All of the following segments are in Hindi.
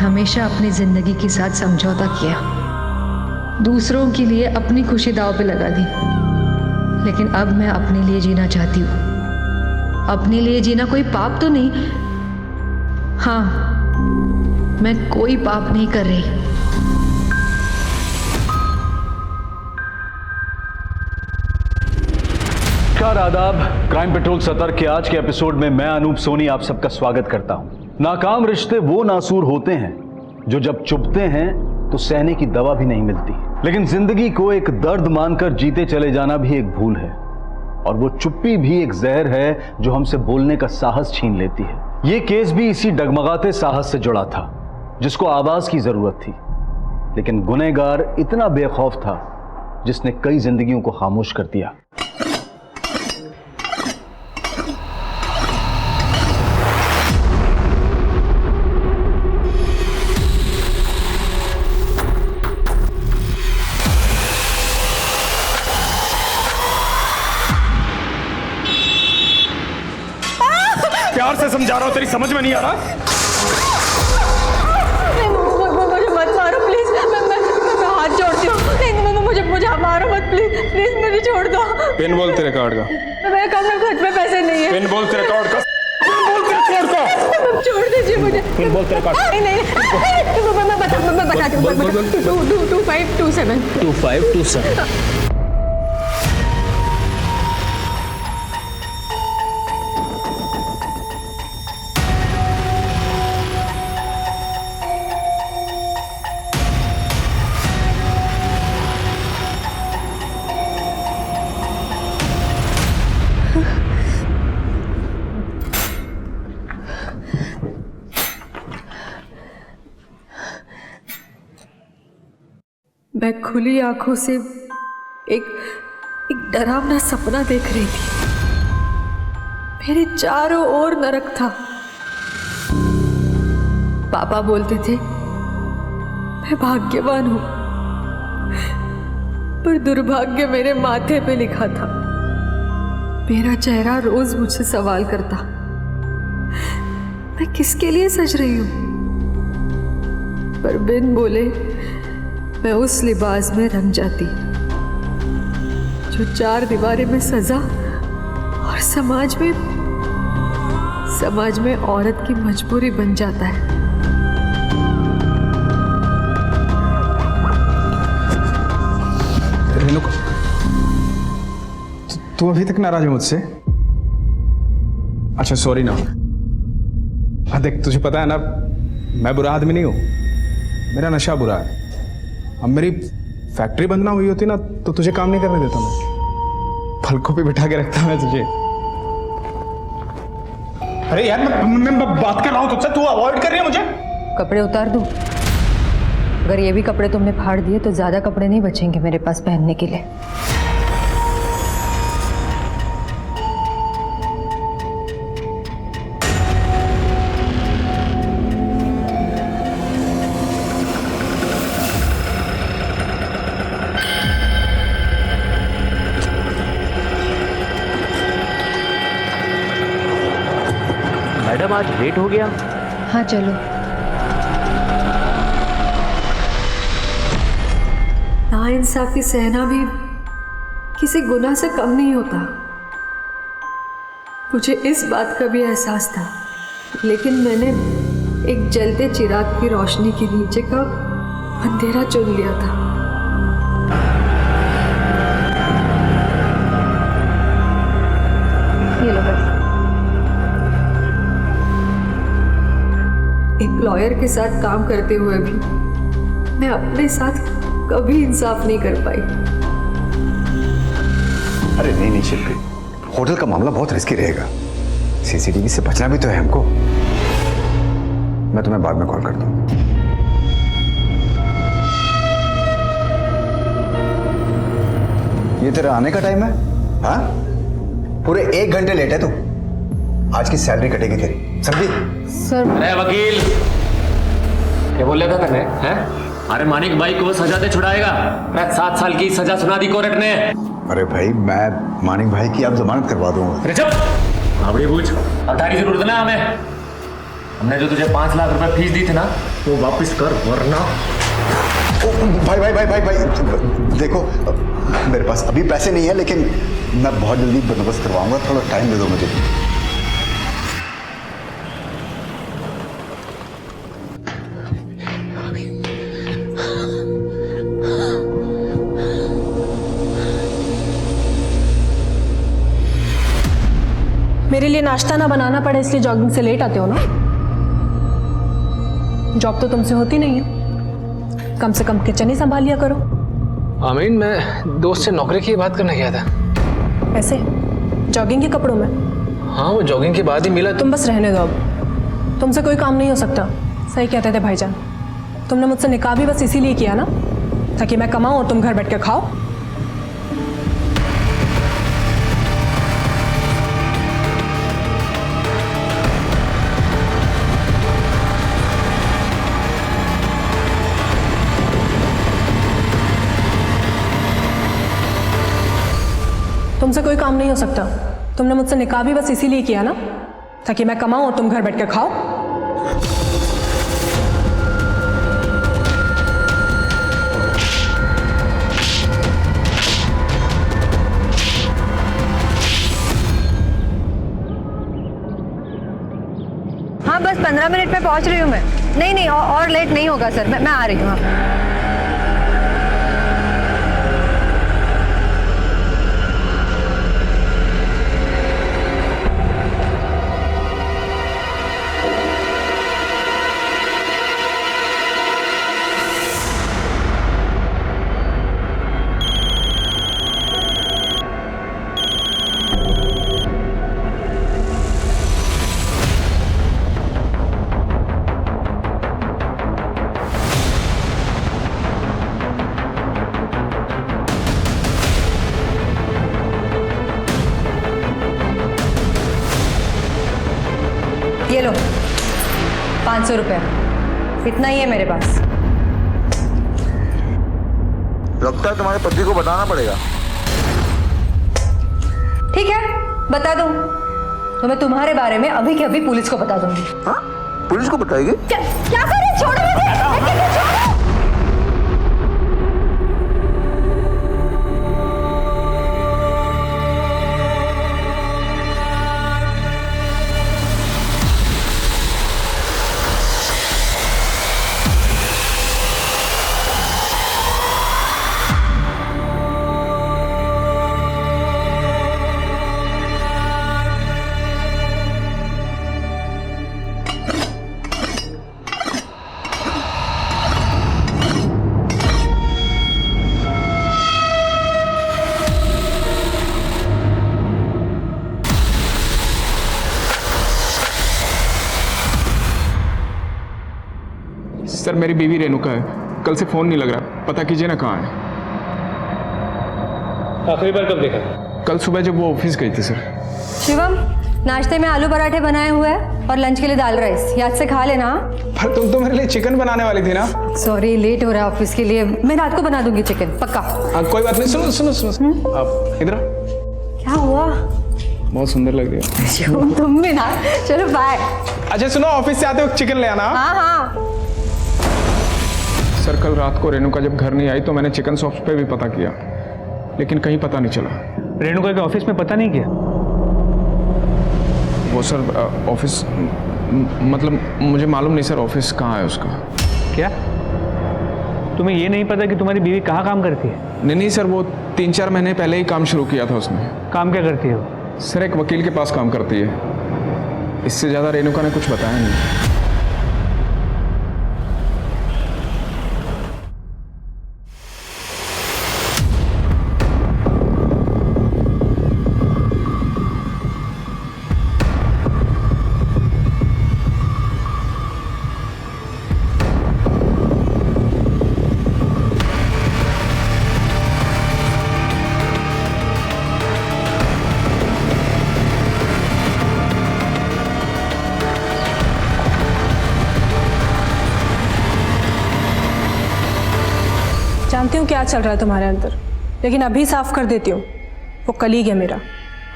हमेशा अपनी जिंदगी के साथ समझौता किया, दूसरों के लिए अपनी खुशी दांव पे लगा दी, लेकिन अब मैं अपने लिए जीना चाहती हूँ। अपने लिए जीना कोई पाप तो नहीं। हाँ, मैं कोई पाप नहीं कर रही। नमस्कार, आदाब। क्राइम पेट्रोल सतर्क के आज के एपिसोड में मैं अनूप सोनी आप सबका स्वागत करता हूं। नाकाम रिश्ते वो नासूर होते हैं जो जब चुभते हैं तो सहने की दवा भी नहीं मिलती, लेकिन जिंदगी को एक दर्द मानकर जीते चले जाना भी एक भूल है, और वो चुप्पी भी एक जहर है जो हमसे बोलने का साहस छीन लेती है। ये केस भी इसी डगमगाते साहस से जुड़ा था जिसको आवाज की जरूरत थी, लेकिन गुनहगार इतना बेखौफ था जिसने कई जिंदगियों को खामोश कर दिया। प्यार से समझा रहा हूं, तेरी समझ में नहीं आ रहा? मुझे मत मारो प्लीज, मैं हाथ जोड़ती हूँ। नहीं, मुझे मारो मत प्लीज, प्लीज मुझे छोड़ दो। पिन बोल तेरे कार्ड का। मेरे काम में घर पे पैसे नहीं है। पिन बोल तेरे कार्ड का। पिन बोल तेरे कार्ड का। छोड़ दीजिए मुझे। पिन बोल तेरे कार्ड। मैं बताती हूँ। 2527 2527। मैं खुली आंखों से एक डरावना सपना देख रही थी। मेरे चारों ओर नरक था। पापा बोलते थे मैं भाग्यवान हूं, पर दुर्भाग्य मेरे माथे पे लिखा था। मेरा चेहरा रोज मुझसे सवाल करता, मैं किसके लिए सज रही हूं? पर बिन बोले मैं उस लिबास में रंग जाती जो चार दीवारें में सजा और समाज में औरत की मजबूरी बन जाता है। रेणुका, तू अभी तक नाराज है मुझसे? अच्छा सॉरी ना। देख, तुझे पता है ना मैं बुरा आदमी नहीं हूं, मेरा नशा बुरा है। अब मेरी फैक्ट्री बंद ना हुई होती ना तो तुझे काम नहीं करने देता मैं, पलकों पे बिठा के रखता मैं तुझे। अरे यार मैं बात कर रहा हूं तुझसे, तू अवॉइड कर रही है मुझे। कपड़े उतार दूं? अगर ये भी कपड़े तुमने फाड़ दिए तो ज्यादा कपड़े नहीं बचेंगे मेरे पास पहनने के लिए। मैडम आज लेट हो गया। हाँ चलो। नाइंसाफी सहना भी किसी गुनाह से कम नहीं होता। मुझे इस बात का भी एहसास था, लेकिन मैंने एक जलते चिराग की रोशनी के नीचे का अंधेरा चुन लिया था। ये लो बस। एक लॉयर के साथ काम करते हुए भी मैं अपने साथ कभी इंसाफ नहीं कर पाई। अरे नहीं शिल्पी, होटल का मामला बहुत रिस्की रहेगा। सीसीटीवी से बचना भी तो है हमको। मैं तुम्हें बाद में कॉल करता हूँ। ये तेरा आने का टाइम है? हाँ, पूरे 1 घंटे लेट है तू। आज की सैलरी कटेगी तेरी, समझी? सर। अरे वकील, क्या बोल रहा था तेने? हैं? अरे मानिक भाई को सजा से छुड़ाएगा। 7 साल की सजा सुना दी कोर्ट ने। अरे भाई, मैं मानिक भाई की अब जमानत करवा दूंगा। अरे चुप, अपनी पूछ। अब तारी जरूरत ना हमें। हमने जो तुझे 5 लाख रुपए फीस दी थी ना, वो वापस कर, वरना भाई देखो, मेरे पास अभी पैसे नहीं है, लेकिन मैं बहुत जल्दी बंदोबस्त करवाऊंगा। थोड़ा टाइम दे दो मुझे। मेरे लिए नाश्ता ना बनाना पड़े इसलिए जॉगिंग से लेट आते हो ना। जॉब तो तुमसे होती नहीं है, कम से कम किचन ही संभाल लिया करो। आमीन, मैं दोस्त से नौकरी की बात करने गया था। ऐसे जॉगिंग के कपड़ों में? हाँ, वो जॉगिंग के बाद ही मिला। तुम बस रहने दो, अब तुमसे कोई काम नहीं हो सकता। सही कहते थे भाईजान, तुमने मुझसे निकाह भी बस इसीलिए किया ना, ताकि मैं कमाऊं और तुम घर बैठ के खाओ। तुमसे कोई काम नहीं हो सकता। तुमने मुझसे निकाह भी बस इसीलिए किया ना, ताकि मैं कमाऊं और तुम घर बैठ के खाओ। हाँ बस 15 मिनट में पहुंच रही हूँ मैं। नहीं और लेट नहीं होगा सर, मैं आ रही हूँ। हाँ। ये लो 500 रुपये, इतना ही है मेरे पास। लगता है तुम्हारे पति को बताना पड़ेगा। ठीक है, बता दूं तो मैं तुम्हारे बारे में अभी के अभी पुलिस को बता दूंगी। हाँ, पुलिस को बताएगी? क्या करें, छोड़ो मुझे, छोड़ो। सर, मेरी बीवी रेणुका है, कल से फोन नहीं लग रहा, पता कीजिए ना कहाँ है। आखिरी बार कब देखा? कल सुबह जब वो ऑफिस गई थी सर। शिवम, नाश्ते में आलू पराठे बनाए हुए हैं और लंच के लिए दाल राइस, याद से खा लेना। पर तुम तो मेरे लिए चिकन बनाने वाली थी ना। सॉरी, लेट हो रहा है ऑफिस के लिए, मैं रात को बना दूंगी चिकन, पक्का। कोई बात नहीं, सुनो आप इधर। क्या हुआ? बहुत सुंदर लग रही है। शिवम तुम भी ना, चलो बाय। अच्छा सुनो, ऑफिस से आते वक्त चिकन ले आना। हाँ। सर, कल रात को रेणुका जब घर नहीं आई तो मैंने चिकन शॉप्स पे भी पता किया, लेकिन कहीं पता नहीं चला। रेणुका के ऑफिस में पता नहीं किया? वो सर ऑफिस मतलब मुझे मालूम नहीं सर, ऑफिस कहाँ है उसका। क्या तुम्हें ये नहीं पता कि तुम्हारी बीवी कहाँ काम करती है? नहीं सर, वो 3-4 महीने पहले ही काम शुरू किया था उसने। काम क्या करती है वो? सर, एक वकील के पास काम करती है, इससे ज़्यादा रेणुका ने कुछ बताया नहीं। जानती हूँ क्या चल रहा है तुम्हारे अंदर, लेकिन अभी साफ कर देती हूँ, वो कलीग है मेरा।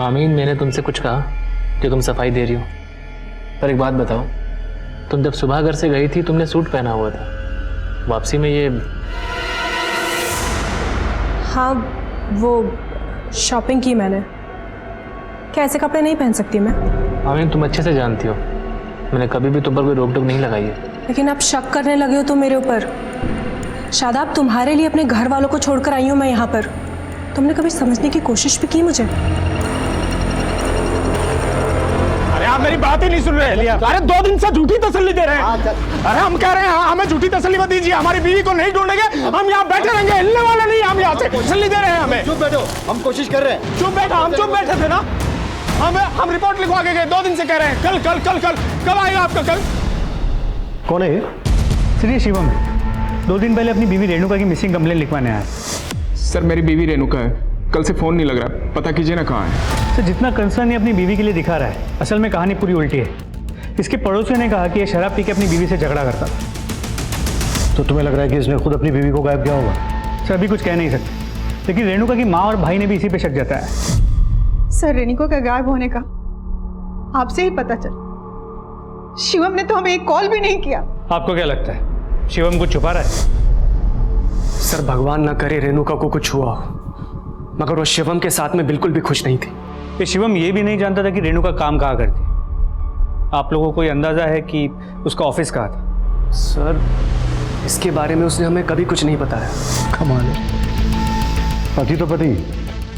आमीन, मैंने तुमसे कुछ कहा कि तुम सफाई दे रही हो, पर एक बात बताओ, तुम जब सुबह घर से गई थी तुमने सूट पहना हुआ था, वापसी में ये। हाँ, वो शॉपिंग की मैंने। क्या ऐसे कपड़े नहीं पहन सकती मैं? आमीन, तुम अच्छे से जानती हो मैंने कभी भी तुम पर कोई रोक टोक नहीं लगाई है। लेकिन आप शक करने लगे हो तो मेरे ऊपर। शादाब, तुम्हारे लिए अपने घर वालों को छोड़कर आई हूँ मैं यहाँ पर। तुमने कभी समझने की कोशिश भी की मुझे? अरे आप मेरी बात ही नहीं सुन रहे। अरे 2 दिन से झूठी तसल्ली दे रहे हैं। अरे हम कह रहे हैं हमें झूठी तसल्ली मत दीजिए, हमारी बीवी को नहीं ढूंढेंगे, हम यहाँ बैठे रहेंगे, हिलने वाले नहीं, हम यहाँ से तसल्ली दे रहे हैं हमें। चुप बैठो, हम कोशिश कर रहे हैं। चुप बैठा, हम चुप बैठे थे ना। हम रिपोर्ट लिखवा के गए, 2 दिन से कह रहे हैं कल कल कल कल। कब आएगा आपका कल? कौन है ये? सर ये शिवम है, 2 दिन पहले अपनी बीवी रेणुका की मिसिंग कंप्लेन लिखवाने आया। सर मेरी बीवी रेणुका है, कल से फोन नहीं लग रहा, पता कीजिए ना कहाँ है। सर जितना कंसर्न ये अपनी बीवी के लिए दिखा रहा है, असल में कहानी पूरी उल्टी है। इसके पड़ोसियों ने कहा कि ये शराब पी के अपनी बीवी से झगड़ा करता था। तो तुम्हें लग रहा है कि इसने खुद अपनी बीवी को गायब किया होगा? सर अभी कुछ कह नहीं सकते, लेकिन रेणुका की माँ और भाई ने भी इसी पे शक जताया है। सर रेणुका का गायब होने का आपसे ही पता चला। शिवम ने तो हमें एक कॉल भी नहीं किया। आपको क्या लगता है शिवम कुछ छुपा रहा है? सर भगवान ना करे रेणुका को कुछ हुआ हो, मगर वो शिवम के साथ में बिल्कुल भी खुश नहीं थी। ये शिवम ये भी नहीं जानता था कि रेणुका काम कहाँ करती। आप लोगों को कोई अंदाजा है कि उसका ऑफिस कहाँ था? सर इसके बारे में उसने हमें कभी कुछ नहीं बताया। कमाल है, पति तो पति,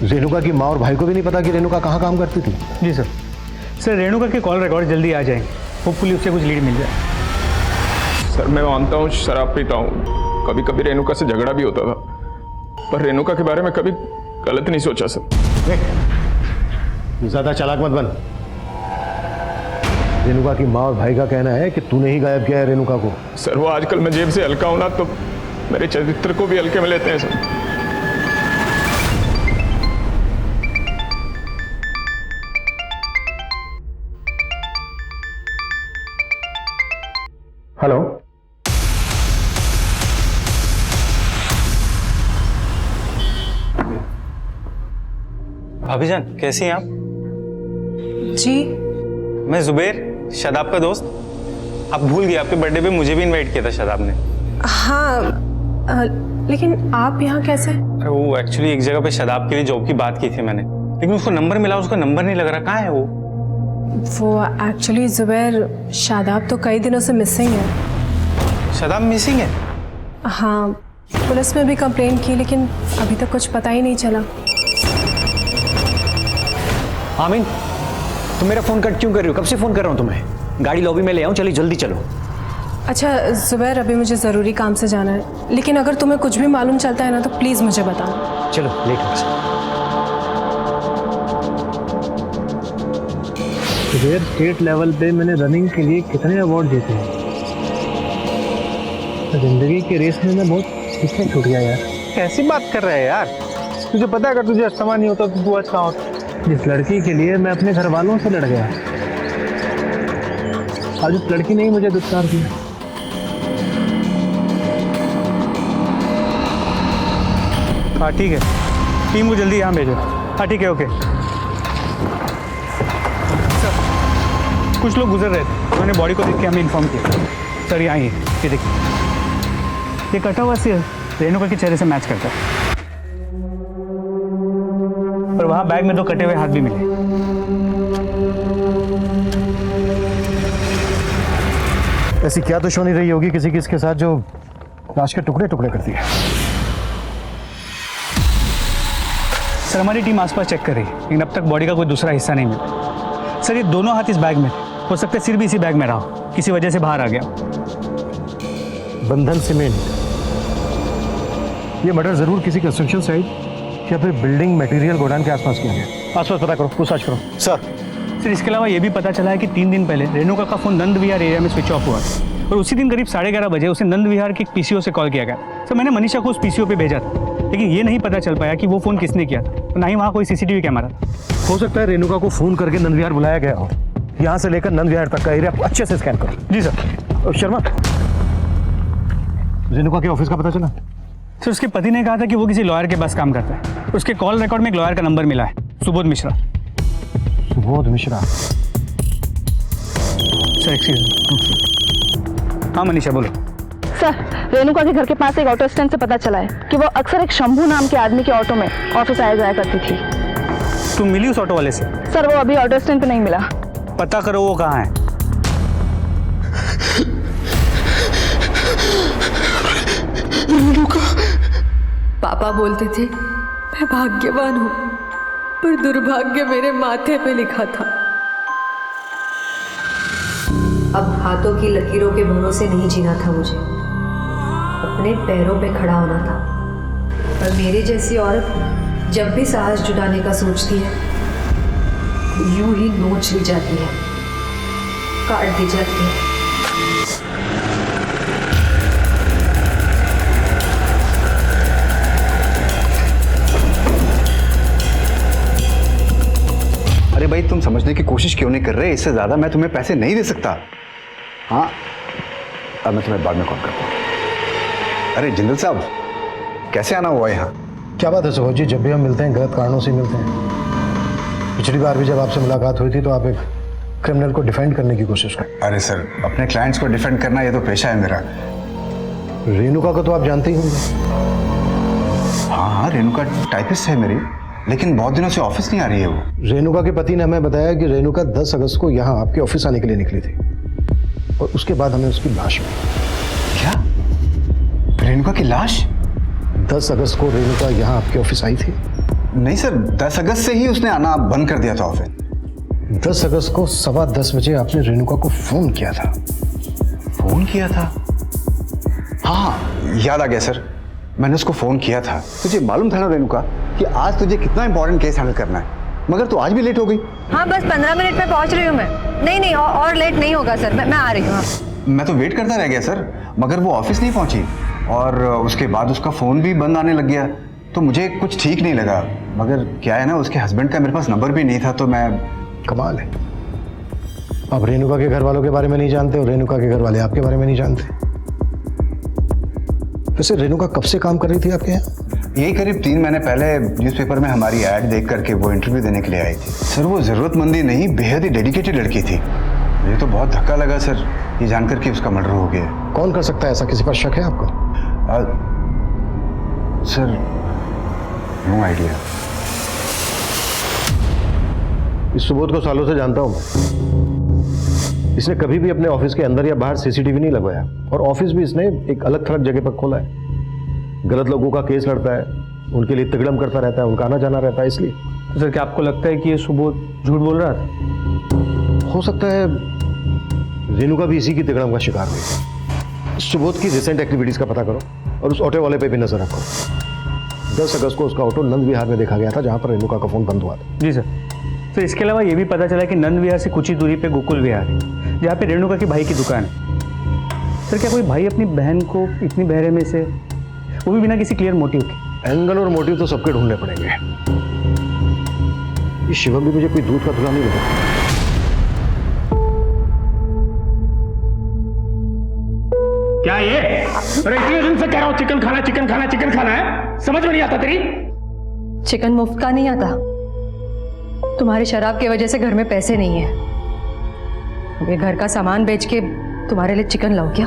रेणुका की माँ और भाई को भी नहीं पता कि रेणुका कहाँ काम करती थी। जी सर। सर रेणुका के कॉल रिकॉर्ड जल्दी आ जाएंगे, होपफुली उससे कुछ लीड मिल जाए। सर मैं मानता हूँ शराब पीता हूँ, कभी कभी रेणुका से झगड़ा भी होता था, पर रेणुका के बारे में कभी गलत नहीं सोचा सर। ज्यादा चालाक मत बन। रेणुका की माँ और भाई का कहना है कि तूने ही गायब किया है रेणुका को। सर वो आजकल मैं जेब से हल्का हूं ना, तो मेरे चरित्र को भी हल्के में लेते हैं सर। हेलो, भाभी जान कैसी हैं आप? जी मैं जुबेर, शादाब का दोस्त। आप भूल गए, आपके बर्थडे पे मुझे भी इनवाइट किया था शादाब ने। हाँ, लेकिन आप यहाँ कैसे? अरे वो एक्चुअली एक जगह पे शादाब के लिए जॉब की बात की थी मैंने, लेकिन उसको नंबर मिला, उसका नंबर नहीं लग रहा। कहाँ है वो? वो एक्चुअली जुबैर, शादाब तो कई दिनों से मिसिंग है। शादाब मिसिंग है? हाँ, पुलिस में भी कंप्लेन की, लेकिन अभी तक कुछ पता ही नहीं चला। आमीन, तुम मेरा फोन कट क्यों कर रही हो? कब से फोन कर रहा हूँ तुम्हें। गाड़ी लॉबी में ले आऊँ, चलिए जल्दी चलो। अच्छा जुबैर, अभी मुझे ज़रूरी काम से जाना है, लेकिन अगर तुम्हें कुछ भी मालूम चलता है ना तो प्लीज़ मुझे बताओ। चलो लेट हो गया। जुबैर, स्टेट लेवल पे मैंने रनिंग के लिए कितने अवार्ड जीते हैं। जिंदगी के रेस में मैं बहुत पीछे छूट गया यार। कैसी बात कर रहे हैं यार? तुझे पता है अगर तुझे अस्थमा नहीं होता तो तू आज कहाँ होता? जिस लड़की के लिए मैं अपने घर वालों से लड़ गया, आज उस लड़की ने ही मुझे दुत्कार दिया। हाँ ठीक है, टीम को जल्दी यहाँ भेजो। हाँ ठीक है, ओके। सर कुछ लोग गुजर रहे थे, उन्होंने बॉडी को देख के हमें इन्फॉर्म किया। सर यहाँ ही ये देखिए, ये कटा हुआ सिर रेणुका के चेहरे से मैच करता है, और वहाँ बैग में 2 कटे हुए हाथ भी मिले। ऐसी क्या दुश्मनी रही होगी किसी की इसके साथ जो लाश के टुकड़े टुकड़े करती है। सर हमारी टीम आसपास चेक कर रही है, लेकिन अब तक बॉडी का कोई दूसरा हिस्सा नहीं मिला। सर ये दोनों हाथ इस बैग में थे, हो सकता है सिर भी इसी बैग में रहा हो, किसी वजह से बाहर आ गया। बंधन सीमेंट, ये मर्डर जरूर किसी कंस्ट्रक्शन साइट या फिर बिल्डिंग मटेरियल गोडाउन के आसपास किया गया। आसपास पता करो, पूछताछ करो। सर इसके अलावा ये भी पता चला है कि 3 दिन पहले रेणुका का फोन नंद विहार एरिया में स्विच ऑफ हुआ था, और उसी दिन करीब 11:30 बजे उसे नंद विहार के पीसीओ से कॉल किया गया। सर मैंने मनीषा को उस पीसीओ पे भेजा था, लेकिन ये नहीं पता चल पाया कि वो फोन किसने किया था, और ना ही वहाँ कोई सीसीटीवी कैमरा था। हो सकता है रेणुका को फोन करके नंद विहार बुलाया गया हो। यहाँ से लेकर नंद विहार तक का एरिया अच्छे से स्कैन करो। जी सर। और शर्मा, रेणुका के ऑफिस का पता चला? सर उसके पति ने कहा था कि वो किसी लॉयर के पास काम करता है। उसके कॉल रिकॉर्ड में एक लॉयर का नंबर मिला है, Subodh Mishra. Subodh Mishra? Sir excuse me. हाँ मनीषा बोलो। सर, रेणुका के घर के पास एक ऑटो स्टैंड से पता चला है कि वो अक्सर एक शंभू नाम के आदमी के ऑटो में ऑफिस आया जाया करती थी। तुम मिली उस ऑटो वाले से? सर, वो अभी ऑटो स्टैंड पे नहीं मिला। पता करो वो कहाँ है। पापा बोलते थे मैं भाग्यवान हूं, पर दुर्भाग्य मेरे माथे पे लिखा था। अब हाथों की लकीरों के भरोसे नहीं जीना था मुझे, अपने पैरों पे खड़ा होना था। पर मेरे जैसी औरत जब भी साहस जुटाने का सोचती है, यूं ही नोच ली जाती है, काट दी जाती है। अरे भाई, तुम समझने की कोशिश क्यों नहीं कर रहे? इससे ज्यादा मैं तुम्हें पैसे नहीं दे सकता। हाँ, अब मैं तुम्हें बाद में कॉल करता हूँ। अरे जिंदल साहब, कैसे आना हुआ यहाँ? क्या बात है सुबोध जी, जब भी हम मिलते हैं गलत कारणों से मिलते हैं। पिछली बार भी जब आपसे मुलाकात हुई थी तो आप एक क्रिमिनल को डिफेंड करने की कोशिश कर। अरे सर, अपने क्लाइंट्स को डिफेंड करना ये तो पेशा है मेरा। रेणुका को तो आप जानते ही होंगे। हाँ हाँ, रेणुका टाइपिस्ट है मेरी, लेकिन बहुत दिनों से ऑफिस नहीं आ रही है वो। रेणुका के पति ने हमें बताया कि रेणुका 10 अगस्त को यहाँ आपके ऑफिस आने के लिए निकली थी और उसके बाद हमें उसकी लाश मिली। क्या? रेणुका की लाश? 10 अगस्त को रेणुका यहाँ आपके ऑफिस आई थी? नहीं सर, 10 अगस्त से ही उसने आना बंद कर दिया था ऑफिस। 10 अगस्त को 10:15 बजे आपने रेणुका को फोन किया था। फोन किया था? हाँ, याद आ गया सर, मैंने उसको फोन किया था। तुझे मालूम था ना रेणुका कि आज तुझे कितना इंपॉर्टेंट केस हैंडल करना है, मगर तू आज भी लेट हो गई। हाँ, बस 15 मिनट में पहुंच रही हूँ मैं। नहीं और लेट नहीं होगा सर, मैं आ रही हूँ। हाँ। मैं तो वेट करता रह गया सर, मगर वो ऑफिस नहीं पहुंची और उसके बाद उसका फ़ोन भी बंद आने लग गया, तो मुझे कुछ ठीक नहीं लगा। मगर क्या है ना, उसके हस्बैंड का मेरे पास नंबर भी नहीं था, तो मैं... कमाल है, आप रेणुका के घर वालों के बारे में नहीं जानते और रेणुका के घर वाले आपके बारे में नहीं जानते। वैसे रेणुका कब से काम कर रही थी आपके यहाँ? यही करीब 3 महीने पहले न्यूज़पेपर में हमारी ऐड देख करके वो इंटरव्यू देने के लिए आई थी। सर, वो ज़रूरतमंदी नहीं, बेहद ही डेडिकेटेड लड़की थी। मुझे तो बहुत धक्का लगा सर, ये जानकर कि उसका मर्डर हो गया। कौन कर सकता है ऐसा? किसी पर शक है आपको? Sir, no idea. इस सुबोध को सालों से जानता हूं मैं। इसने कभी भी अपने ऑफिस के अंदर या बाहर सीसीटीवी नहीं लगवाया और ऑफिस भी इसने एक अलग थलग जगह पर खोला है। गलत लोगों का केस लड़ता है, उनके लिए तिगड़म करता रहता है, उनका आना जाना रहता है। इसलिए तो सर, क्या आपको लगता है कि ये सुबोध झूठ बोल रहा था? हो सकता है रेणुका भी इसी की तिगड़म का शिकार हुई। सुबोध की रिसेंट एक्टिविटीज का पता करो और उस ऑटो वाले पे भी नजर रखो। 10 अगस्त को उसका ऑटो नंद विहार में देखा गया था, जहां पर रेणुका का फोन बंद हुआ था। जी सर। तो इसके अलावा ये भी पता चला कि नंद विहार से कुछ ही दूरी पे गोकुल विहार है, जहाँ पे रेणुका के भाई की दुकान है। सर, क्या कोई भाई अपनी बहन को इतनी बहरे में से, वो भी बिना किसी क्लियर मोटिव के? एंगल और मोटिव तो सबके ढूंढने पड़ेंगे। ये शिवम भी मुझे कोई दूध का धुला नहीं लगा। क्या ये? अरे इतने दिन से कह रहा हूं चिकन खाना है, समझ में नहीं आता तेरी? चिकन मुफ्त का नहीं आता। तुम्हारी शराब की वजह से घर में पैसे नहीं है। ये घर का सामान बेच के तुम्हारे लिए चिकन लाऊं क्या?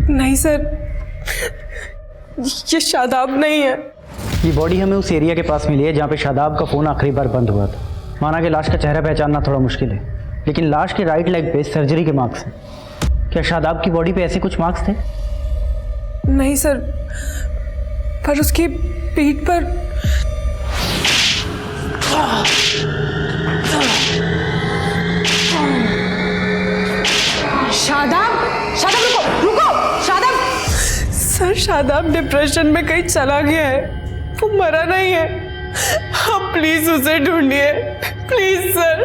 नहीं सर, ये शादाब नहीं है। ये बॉडी हमें उस एरिया के पास मिली है जहाँ पे शादाब का फ़ोन आखिरी बार बंद हुआ था। माना कि लाश का चेहरा पहचानना थोड़ा मुश्किल है, लेकिन लाश के राइट लेग पे सर्जरी के मार्क्स हैं। क्या शादाब की बॉडी पे ऐसे कुछ मार्क्स थे? नहीं सर, पर उसकी पीठ पर रुको शादाब। सर, शादाब डिप्रेशन में कहीं चला गया है, वो मरा नहीं है। आप प्लीज उसे ढूंढिए, प्लीज सर।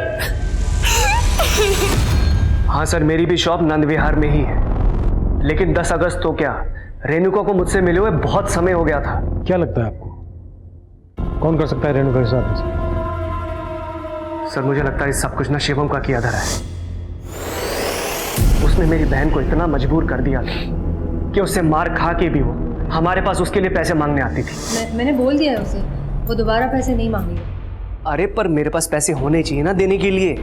हाँ सर, मेरी भी शॉप नंद विहार में ही है, लेकिन 10 अगस्त तो क्या, रेणुका को मुझसे मिले हुए बहुत समय हो गया था। क्या लगता है आपको, कौन कर सकता है रेणुका के साथ? सर मुझे लगता है इस सब कुछ ना शिवम का किया धरा है। उसने मेरी बहन को इतना मजबूर कर दिया था कि उससे मार खा के भी वो हमारे पास उसके लिए पैसे मांगने आती थी। मैंने बोल दिया है उसे, वो दोबारा पैसे नहीं मांगेगी। अरे पर मेरे पास पैसे होने चाहिए ना देने के लिए।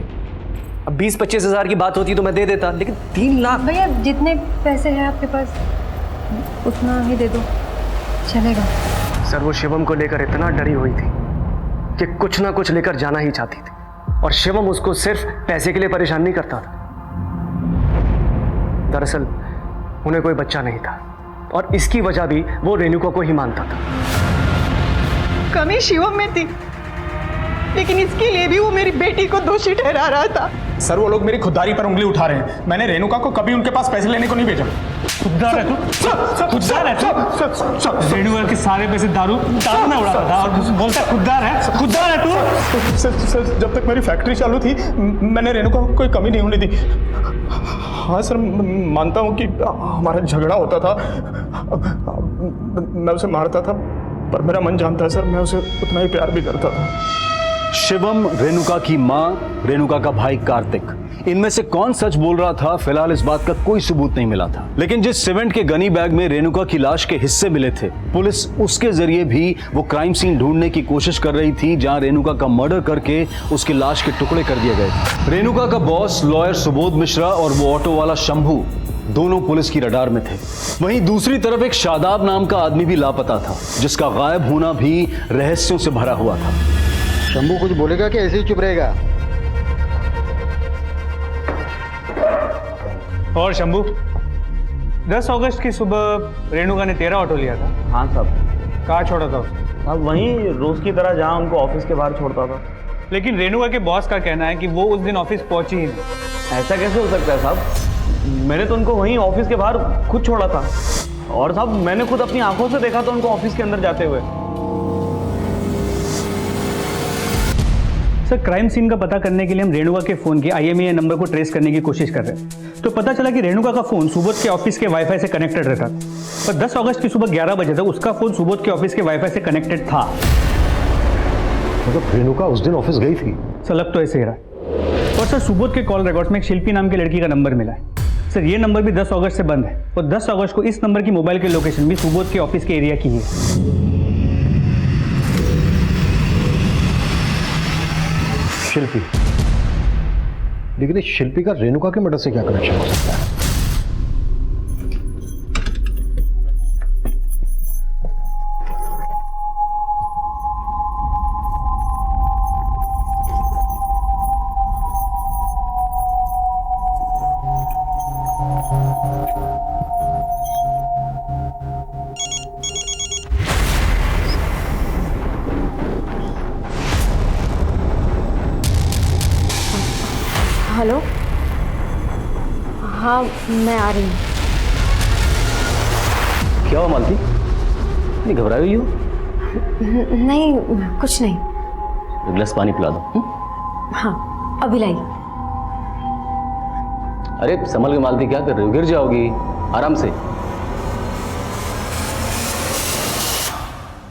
अब 20-25 हज़ार की बात होती तो मैं दे देता, लेकिन 3 लाख। भैया जितने पैसे हैं आपके पास उतना ही दे दो, चलेगा। सर वो शिवम को लेकर इतना डरी हुई थी कि कुछ ना कुछ लेकर जाना ही चाहती थी, और शिवम उसको सिर्फ पैसे के लिए परेशान नहीं करता था। दरअसल उन्हें कोई बच्चा नहीं था और इसकी वजह भी वो रेणुका को ही मानता था। कमी शिवम में थी, लेकिन इसके लिए भी वो मेरी बेटी को दोषी ठहरा रहा था। सर वो लोग मेरी खुददारी पर उंगली उठा रहे हैं। मैंने रेणुका को कभी उनके पास पैसे लेने को नहीं भेजा। खुददार है तू, खुददार है तू। रेणुका के सारे पैसे दारू में उड़ाता था और बोलता है खुददार है तू। सर जब तक मेरी फैक्ट्री चालू थी मैंने रेणुका को कोई कमी नहीं होने दी। हाँ सर, मानता हूँ कि हमारा झगड़ा होता था, मैं उसे मारता था, पर मेरा मन जानता है सर मैं उसे उतना ही प्यार भी करता था। शिवम, रेणुका की मां, रेणुका का भाई कार्तिक, इनमें से कौन सच बोल रहा था, फिलहाल इस बात का कोई सबूत नहीं मिला था। लेकिन जिस सीमेंट के गनी बैग में रेणुका की लाश के हिस्से मिले थे, पुलिस उसके जरिए भी वो क्राइम सीन ढूंढने की कोशिश कर रही थी जहां रेणुका का मर्डर करके उसकी लाश के टुकड़े कर दिए गए थे। रेणुका का बॉस लॉयर सुबोध मिश्रा और वो ऑटो वाला शंभू दोनों पुलिस की रडार में थे। वहीं दूसरी तरफ एक शादाब नाम का आदमी भी लापता था, जिसका गायब होना भी रहस्यों से भरा हुआ था। शंभू कुछ बोलेगा कि ऐसे ही चुप रहेगा? और शंभू, 10 अगस्त की सुबह रेणुका ने तेरा ऑटो लिया था? हाँ साहब। कहाँ छोड़ा था उसे? साहब वहीं रोज की तरह जहाँ उनको ऑफिस के बाहर छोड़ता था। लेकिन रेणुका के बॉस का कहना है कि वो उस दिन ऑफिस पहुंची ही नहीं। ऐसा कैसे हो सकता है साहब? मैंने तो उनको वहीं ऑफिस के बाहर खुद छोड़ा था, और साहब मैंने खुद अपनी आंखों से देखा था उनको ऑफिस के अंदर जाते हुए। सर, क्राइम सीन का पता करने के लिए हम रेणुका के फोन के IMEI नंबर को ट्रेस करने की कोशिश कर रहे हैं, तो पता चला कि रेणुका का फोन सुबोध के ऑफिस के वाईफाई से कनेक्टेड रहता, पर 10 अगस्त की सुबह 11 बजे तक उसका फोन सुबोध के ऑफिस के वाईफाई से कनेक्टेड था। मतलब रेणुका उस दिन ऑफिस गई थी? सर लग तो ऐसे ही रहा। और सर सुबोध के कॉल रिकॉर्ड्स में एक शिल्पी नाम की लड़की का नंबर मिला है। सर ये नंबर भी 10 अगस्त से बंद है, और 10 अगस्त को इस नंबर की मोबाइल की लोकेशन भी सुबोध के ऑफिस के एरिया की है। शिल्पी, लेकिन इस शिल्पी का रेणुका के मर्डर से क्या कनेक्शन हो सकता है? हेलो, हाँ मैं आ रही हूँ। क्या हुआ मालती, इतनी घबराई हुई हो? नहीं कुछ नहीं। एक गिलास पानी पिला दो। हाँ अभी लाई। अरे संभल के मालती, क्या कर रही हो? गिर जाओगी, आराम से।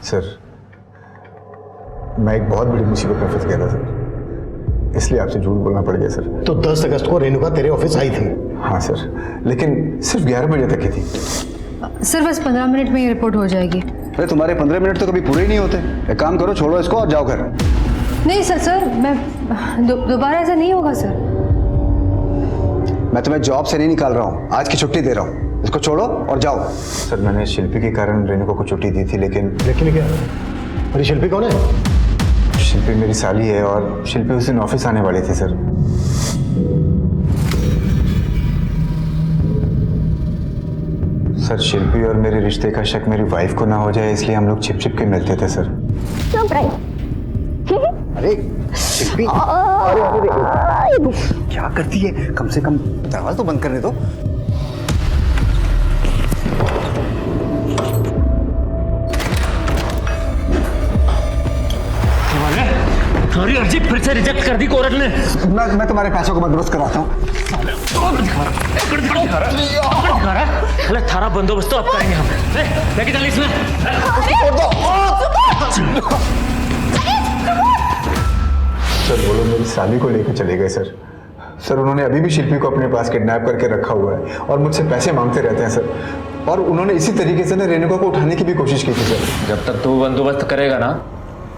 सर मैं एक बहुत बड़ी मुसीबत में फंस गया था सर, इसलिए आपसे झूठ बोलना पड़ गया सर। तो 10 अगस्त को रेणुका तेरे ऑफिस आई थी? हाँ सर, लेकिन सिर्फ 11 बजे तक ही थी। सर बस 15 मिनट में ये रिपोर्ट हो जाएगी। अरे तुम्हारे 15 मिनट तो कभी पूरे ही नहीं होते। एक काम करो, छोड़ो इसको और जाओ घर। नहीं सर मैं दोबारा ऐसा नहीं होगा सर। मैं तुम्हें जॉब से नहीं निकाल रहा हूँ, आज की छुट्टी दे रहा हूँ। इसको छोड़ो और जाओ। सर मैंने शिल्पी के कारण रेणुका को छुट्टी दी थी, लेकिन क्या? अरे शिल्पी कौन है? शिल्पी मेरी साली है, और शिल्पी उस दिन ऑफिस आने वाली थी सर। सर शिल्पी और मेरे रिश्ते का शक मेरी वाइफ को ना हो जाए, इसलिए हम लोग छिप छिप के मिलते थे सर। अरे शिल्पी, अरे क्या करती है? कम से कम दरवाजा तो बंद करने दो। तुम्हारी अर्जी फिर से रिजेक्ट कर दी कोर्ट ने। मैं तुम्हारे पैसों को बंदोबस्त कराता हूँ। थारा बंदोबस्त तो अब करेंगे हम। लेके चल इसमें। सर बोलो मेरी साली को लेकर चले गए सर। सर उन्होंने अभी भी शिल्पी को अपने पास किडनैप करके रखा हुआ है और मुझसे पैसे मांगते रहते हैं सर। और उन्होंने इसी तरीके से ना रेणुका को उठाने की भी कोशिश की थी सर। जब तक तू बंदोबस्त करेगा ना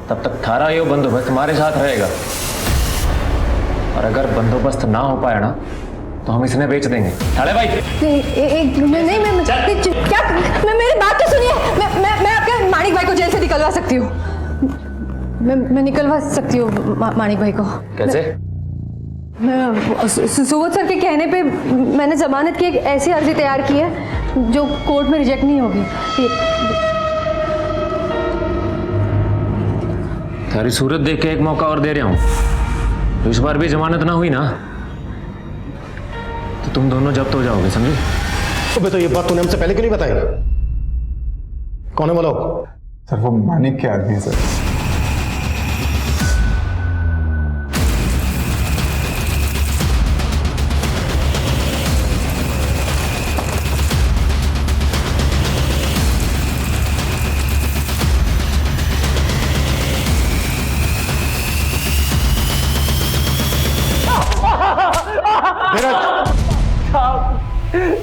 तब तक थारा ये बंदोबस्त हमारे साथ रहेगा, और अगर बंदोबस्त ना हो पाया ना तो हम इसने बेच देंगे। ठाड़े भाई मेरी बात तो सुनिए। मैं आपके माणिक भाई को जेल से निकलवा सकती हूँ। मैं निकलवा सकती हूँ माणिक भाई को। कैसे? मैं सुबोध सर के कहने पे मैंने जमानत की एक ऐसी अर्जी तैयार की है जो कोर्ट में रिजेक्ट नहीं होगी। थारी सूरत देख के एक मौका और दे रहा हूँ, तो इस बार भी जमानत ना हुई ना तो तुम दोनों जब्त हो जाओगे, समझे? अबे तो ये बात तूने हमसे पहले क्यों नहीं बताई? कौन है वो लोग? सर वो मानिक के आदमी है सर।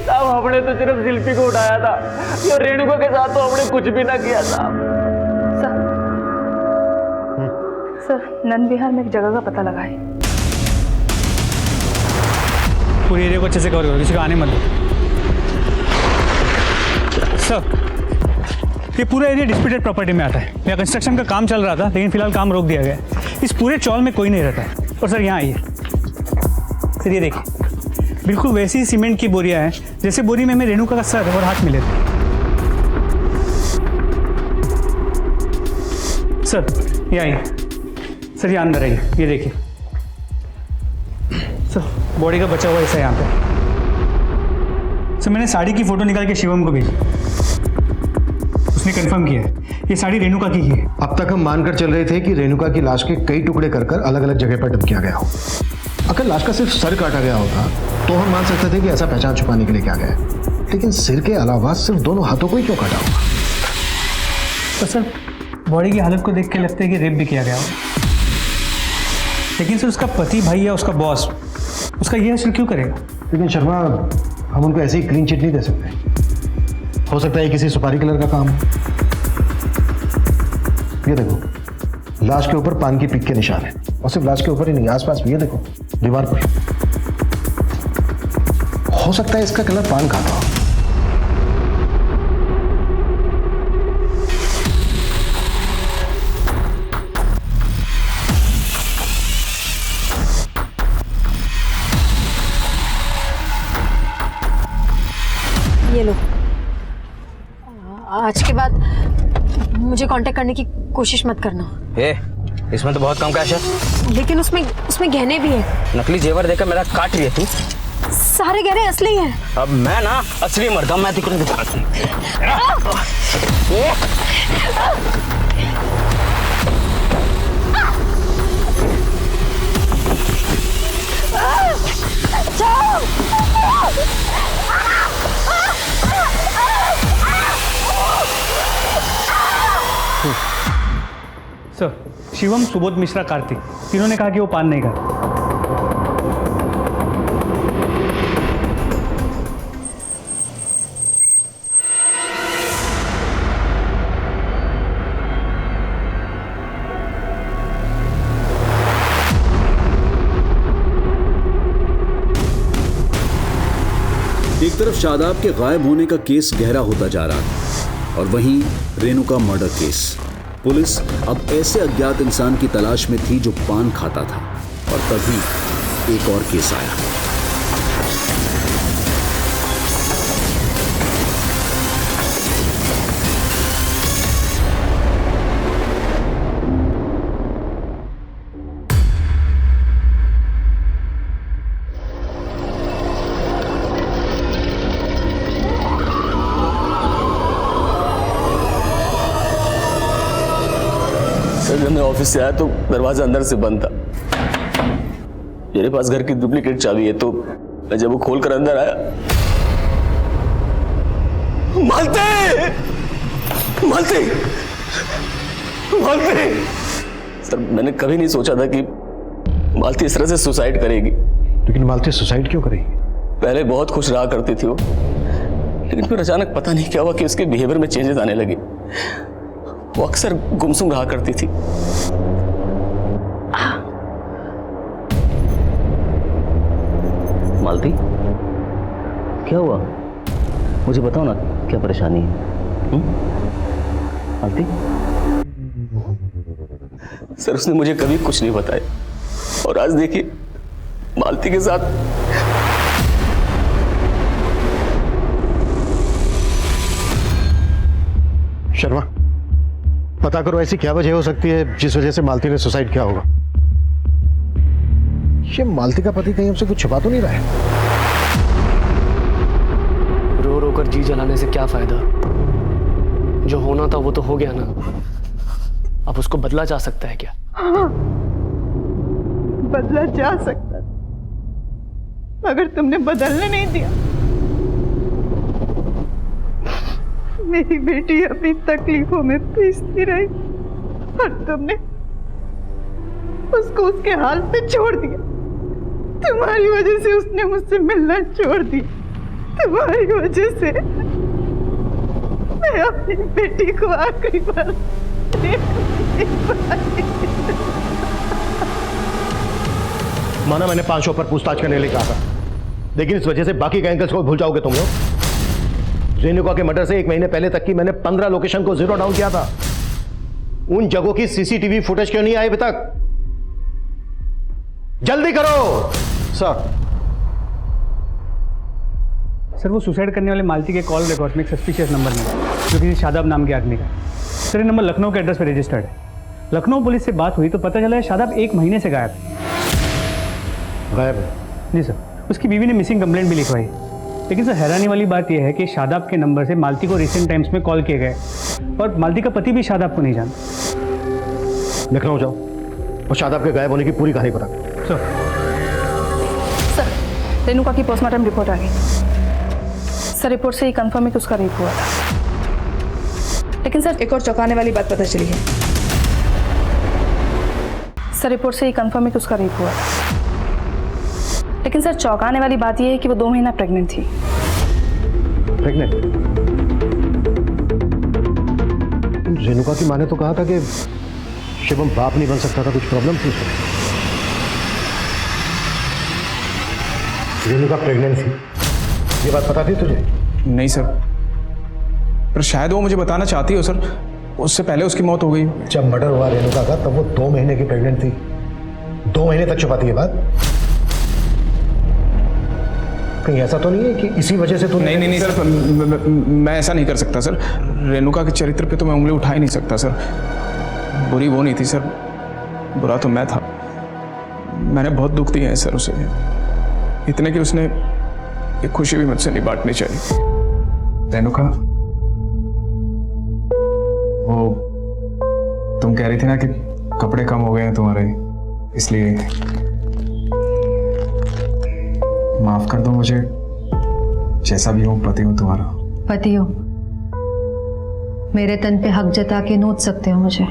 साहब हमने तो सिर्फ शिल्पी को उठाया था, ये रेणुका के साथ तो हमने कुछ भी ना किया था। सर नंद विहार में एक जगह का पता लगा है। पूरे एरिया को अच्छे से कवर करो, किसी को आने मत दो। सर ये पूरा एरिया डिस्प्यूटेड प्रॉपर्टी में आता है। यहाँ कंस्ट्रक्शन का काम चल रहा था, लेकिन फिलहाल काम रोक दिया गया है। इस पूरे चौल में कोई नहीं रहता है। और सर यहाँ आइए सर, ये देखिए बिल्कुल वैसी ही सीमेंट की बोरियां हैं जैसे बोरी में हमें रेणुका का सर और हाथ मिले थे। सर ये आइए सर, ये अंदर आइए, ये देखिए सर बॉडी का बचा हुआ हिस्सा यहाँ पे। सर मैंने साड़ी की फोटो निकाल के शिवम को भेजी, उसने कंफर्म किया है ये साड़ी रेणुका की ही है। अब तक हम मानकर चल रहे थे कि रेणुका की लाश के कई टुकड़े कर कर अलग अलग जगह पर डंप किया गया हो। अगर लाश का सिर्फ सर काटा गया होता तो हम मान सकते थे कि ऐसा पहचान छुपाने के लिए किया गया है, लेकिन सिर के अलावा सिर्फ दोनों हाथों को ही क्यों काटा होगा? तो सर बॉडी की हालत को देख के लगता है कि रेप भी किया गया हो, लेकिन सर उसका पति भाई या उसका बॉस उसका ये असर क्यों करेगा? लेकिन शर्मा हम उनको ऐसे ही क्लीन चिट नहीं दे सकते। हो सकता है किसी सुपारी कलर का काम हो। ये देखो लाश के ऊपर पान की पिक के निशान है, और सिर्फ लाश के ऊपर ही नहीं, आसपास भी। ये देखो दीवार पर। हो सकता है इसका कलर पान खाता हो। ये लो, आज के बाद मुझे कांटेक्ट करने की कोशिश मत करना। इसमें तो बहुत कम कैश है। लेकिन उसमें गहने भी है। नकली जेवर देकर मेरा काट रही है तू। सारे गहने असली हैं। अब मैं ना असली मर्द हूं, मैं तुझे दिखाती हूं। सर शिवम, सुबोध मिश्रा, कार्तिक तीनों ने कहा कि वो पान नहीं खाता। एक तरफ शादाब के गायब होने का केस गहरा होता जा रहा था और वहीं रेणुका मर्डर केस। पुलिस अब ऐसे अज्ञात इंसान की तलाश में थी जो पान खाता था, और तभी एक और केस आया। जब मैं ऑफिस से आया तो दरवाजा अंदर से बंद था। मेरे पास घर की डुप्लीकेट चाबी है, तो मैं जब वो खोलकर अंदर आया, मालती मालती मालती। सर मैंने कभी नहीं सोचा था कि मालती इस तरह से सुसाइड करेगी। लेकिन मालती सुसाइड क्यों करेगी? पहले बहुत खुश रहा करती थी वो, लेकिन फिर अचानक पता नहीं क्या हुआ कि उसके बिहेवियर में चेंजेस आने लगे। वो अक्सर गुमसुम रहा करती थी। मालती, क्या हुआ? मुझे बताओ ना, क्या परेशानी है? मालती? सर, उसने मुझे कभी कुछ नहीं बताया, और आज देखिए मालती के साथ। शर्मा, पता करो ऐसी क्या वजह हो सकती है जिस वजह से मालती ने सुसाइड किया होगा। ये मालती का पति कहीं हमसे कुछ छुपा तो नहीं रहा है? रो रो कर जी जलाने से क्या फायदा? जो होना था वो तो हो गया ना। अब उसको बदला जा सकता है क्या? हाँ, बदला जा सकता, मगर तुमने बदलने नहीं दिया। मेरी बेटी अपनी तकलीफों में पीसती रही और तुमने उसको उसके हाल पे छोड़ दिया। तुम्हारी वजह से उसने मुझसे मिलना छोड़ दिया। तुम्हारी वजह से मैं अपनी बेटी को आखिरी बार माना मैंने 500 पर पूछताछ करने लिए कहा था, लेकिन इस वजह से बाकी के एंगल्स को भूल जाओगे तुम लोग। रेणुका के मर्डर से 1 महीने पहले तक की मैंने 15 लोकेशन को जीरो डाउन किया था। उन जगहों की सीसीटीवी फुटेज क्यों नहीं आई अभी तक? जल्दी करो। सर, वो सुसाइड करने वाले मालती के कॉल रिकॉर्ड में एक सस्पिशियस नंबर मिला, जो किसी शादाब नाम के आदमी का। सर, ये नंबर लखनऊ के एड्रेस पे रजिस्टर्ड है। लखनऊ पुलिस से बात हुई तो पता चला है शादाब 1 महीने से गायब है। जी सर, उसकी बीवी ने मिसिंग कंप्लेंट भी लिखवाई। लेकिन सर, हैरानी वाली बात यह है कि शादाब के नंबर से मालती को रिसेंट टाइम्स में कॉल किए गए, और मालती का पति भी शादाब को नहीं जानता। लखनऊ जाओ और शादाब के गायब होने की पूरी कहानी बता। सर, रेणुका की पोस्टमार्टम रिपोर्ट आ गई। सर, रिपोर्ट से ही कंफर्म है कि उसका रेप हुआ था। लेकिन सर, एक और चौंकाने वाली बात पता चली है। सर, रिपोर्ट से ही कंफर्म है कि उसका रेप हुआ था। लेकिन सर, चौंकाने वाली बात यह है कि वो 2 महीना प्रेग्नेंट थी। प्रेग्नेंट? रेणुका की माँ ने तो कहा था कि शिवम बाप नहीं बन सकता था, कुछ प्रॉब्लम थी उसमें। रेणुका प्रेग्नेंट थी, ये बात पता थी तुझे? नहीं सर, पर शायद वो मुझे बताना चाहती हो सर। उससे पहले उसकी मौत हो गई। जब मर्डर हुआ रेणुका का तब वो 2 महीने की प्रेग्नेंट थी। 2 महीने तक छुपाती है बात। कहीं ऐसा तो नहीं है कि इसी वजह से तू? नहीं सर, मैं ऐसा नहीं कर सकता सर। रेणुका के चरित्र पे तो मैं उंगली उठा ही नहीं सकता सर। बुरी वो नहीं थी सर, बुरा तो मैं था। मैंने बहुत दुख दिया है सर उसे, इतने कि उसने ये खुशी भी मुझसे नहीं बांटनी चाहिए। रेणुका, वो तुम कह रही थी ना कि कपड़े कम हो गए हैं तुम्हारे, इसलिए माफ कर दो मुझे। जैसा भी हूं, पति हूं तुम्हारा। पति हो, मेरे तन पे हक जता के नोच सकते हो मुझे,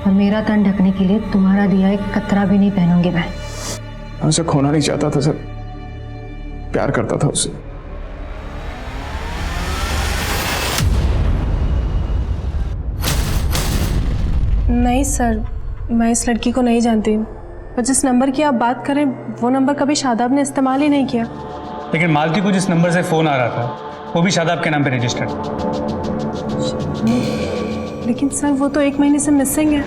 और मेरा तन ढकने के लिए तुम्हारा दिया एक कतरा भी नहीं पहनूंगी मैं। उसे खोना नहीं चाहता था सर, प्यार करता था उससे। नहीं सर, मैं इस लड़की को नहीं जानती, और जिस नंबर की आप बात करें वो नंबर कभी शादाब ने इस्तेमाल ही नहीं किया। लेकिन मालती को जिस नंबर से फ़ोन आ रहा था वो भी शादाब के नाम पे रजिस्टर्ड। लेकिन सर, वो तो 1 महीने से मिसिंग है।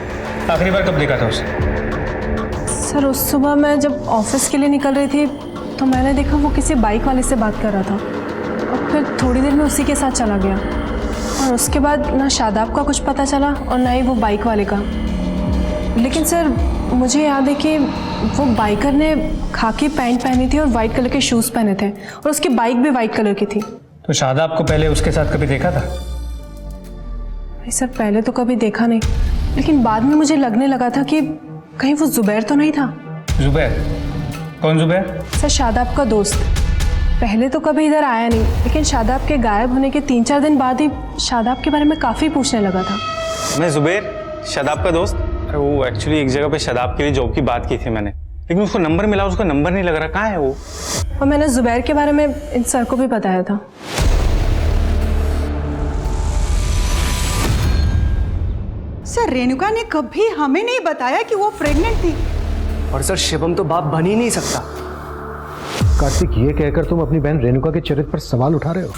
आखिरी बार कब देखा था उसे? सर, उस सुबह मैं जब ऑफिस के लिए निकल रही थी तो मैंने देखा वो किसी बाइक वाले से बात कर रहा था, और फिर थोड़ी देर में उसी के साथ चला गया। और उसके बाद ना शादाब का कुछ पता चला और ना ही वो बाइक वाले का। लेकिन सर, मुझे याद है कि वो बाइकर ने खाकी पैंट पहनी थी और वाइट कलर के शूज़ पहने थे, और उसकी बाइक भी वाइट कलर की थी। तो शादाब को पहले उसके साथ कभी देखा था? नहीं सर, पहले तो कभी देखा नहीं, लेकिन बाद में मुझे लगने लगा था कि कहीं वो जुबैर तो नहीं था। जुबैर? कौन जुबैर? सर, शादाब का दोस्त। पहले तो कभी इधर आया नहीं, लेकिन शादाब के गायब होने के 3-4 दिन बाद ही शादाब के बारे में काफ़ी पूछने लगा था। मैं जुबैर, शादाब का दोस्त? अरे वो एक्चुअली एक जगह पे शादाब के लिए जॉब की बात की थी मैंने, लेकिन उसको नंबर मिला, उसका नंबर नहीं लग रहा, कहाँ है वो? और मैंने जुबैर के बारे में इन सर को भी बताया था। सर रेणुका ने कभी हमें नहीं बताया कि वो प्रेग्नेंट थी। और सर शिवम तो बाप बन ही नहीं सकता। कार्तिक, ये कहकर तुम अपनी बहन रेणुका के चरित्र पर सवाल उठा रहे हो?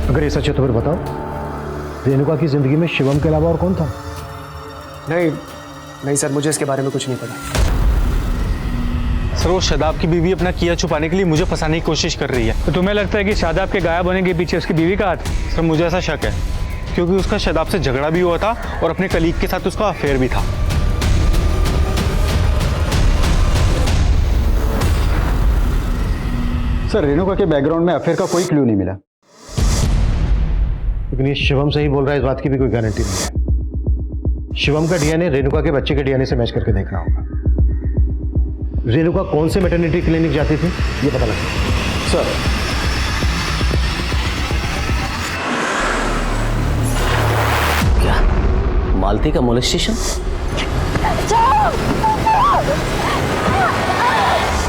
अगर ये सच है तो फिर बताओ, रेणुका की जिंदगी में शिवम के अलावा और कौन था? नहीं सर, मुझे इसके बारे में कुछ नहीं पता। सर वो शादाब की बीवी अपना किया छुपाने के लिए मुझे फंसाने की कोशिश कर रही है। तो तुम्हें लगता है कि शादाब के गायब होने के पीछे उसकी बीवी का हाथ? सर मुझे ऐसा शक है, क्योंकि उसका शादाब से झगड़ा भी हुआ था और अपने कलीग के साथ उसका अफेयर भी था। सर रेणुका के बैकग्राउंड में अफेयर का कोई क्लू नहीं मिला। लेकिन ये शिवम से ही बोल रहा है, इस बात की भी कोई गारंटी नहीं है। शिवम का डीएनए रेणुका के बच्चे के डीएनए से मैच करके देखना होगा। रेणुका कौन से मैटरनिटी क्लिनिक जाती थी ये पता लगा। सर क्या मालती का मोलेस्टेशन?